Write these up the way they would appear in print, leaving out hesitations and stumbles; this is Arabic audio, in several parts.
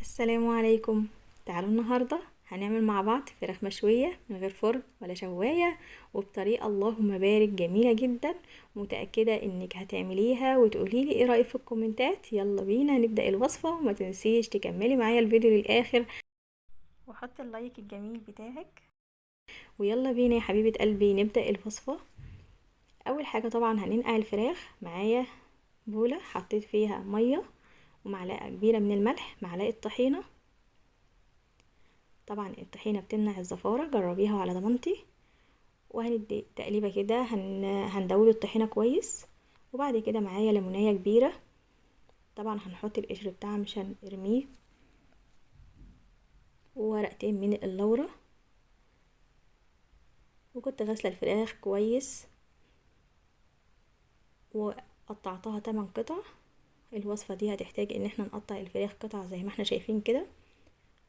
السلام عليكم. تعالوا النهاردة هنعمل مع بعض فراخ مشوية من غير فرن ولا شواية، وبطريقة اللهم بارك جميلة جدا. متأكدة انك هتعمليها وتقوليلي ايه رأيك في الكومنتات. يلا بينا نبدأ الوصفة، وما تنسيش تكملي معايا الفيديو للآخر وحط اللايك الجميل بتاعك. ويلا بينا يا حبيبة قلبي نبدأ الوصفة. اول حاجة طبعا هننقع الفراخ. معايا بولة حطيت فيها مية ومعلقة كبيرة من الملح، معلقة طحينة. طبعا الطحينة بتمنع الزفارة، جربيها على ضمانتي. وهندي تقليبة كده، هندوب الطحينة كويس. وبعد كده معايا ليمونية كبيرة، طبعا هنحط القشر بتاعها مش هنرميه. وورقتين من اللورة. وكنت غاسلة الفراخ كويس وقطعتها 8 قطع. الوصفة دي هتحتاج ان احنا نقطع الفراخ قطع زي ما احنا شايفين كده.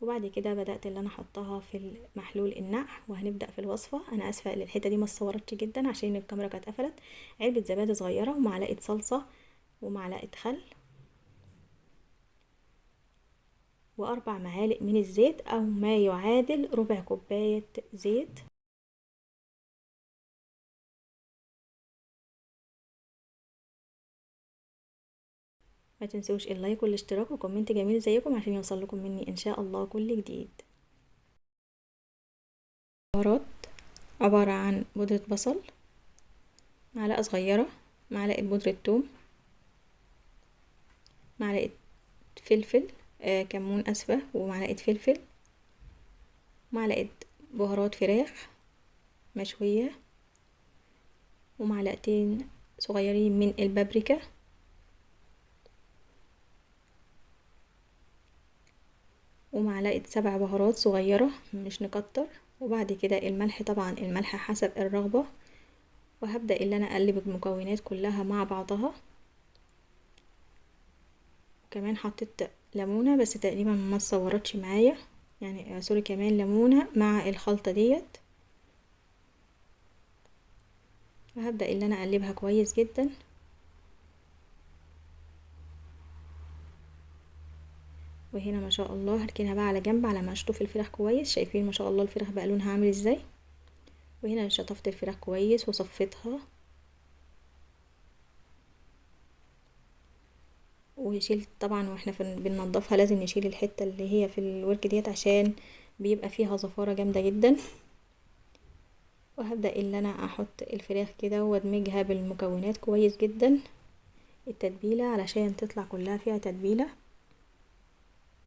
وبعد كده بدأت اللي انا احطها في محلول النقع، وهنبدأ في الوصفة. انا اسفة ان الحتة دي ما اتصورتش جدا عشان الكاميرا كانت قفلت. علبة زبادي صغيرة ومعلقة صلصة ومعلقة خل واربع معالق من الزيت او ما يعادل ربع كوباية زيت. ما تنسوش اللايك والاشتراك وكومنت جميل زيكم عشان يوصل لكم مني ان شاء الله كل جديد. بهارات عبارة عن بودرة بصل، معلقة صغيرة، معلقة بودرة ثوم، معلقة فلفل كمون اسفة، ومعلقة فلفل، معلقة بهارات فراخ مشوية، ومعلقتين صغيرين من البابريكا، ومعلقة 7 بهارات صغيرة مش نكتر. وبعد كده الملح، طبعا الملح حسب الرغبة. وهبدأ اللي انا اقلب المكونات كلها مع بعضها. وكمان حطيت ليمونة بس تقريبا ما اتصورتش معايا، يعني سوري، كمان ليمونة مع الخلطة ديت. وهبدأ اللي انا اقلبها كويس جدا. وهنا ما شاء الله هركنها بقى على جنب على ما اشطف الفراخ كويس. شايفين ما شاء الله الفراخ بقى لونها عامل ازاي. وهنا شطفت الفراخ كويس وصفيتها، وشيلت طبعا واحنا بننضفها لازم نشيل الحتة اللي هي في الورك ديت عشان بيبقى فيها زفارة جامدة جدا. وهبدأ اللي انا احط الفراخ كده وادمجها بالمكونات كويس جدا. التتبيلة علشان تطلع كلها فيها تتبيلة.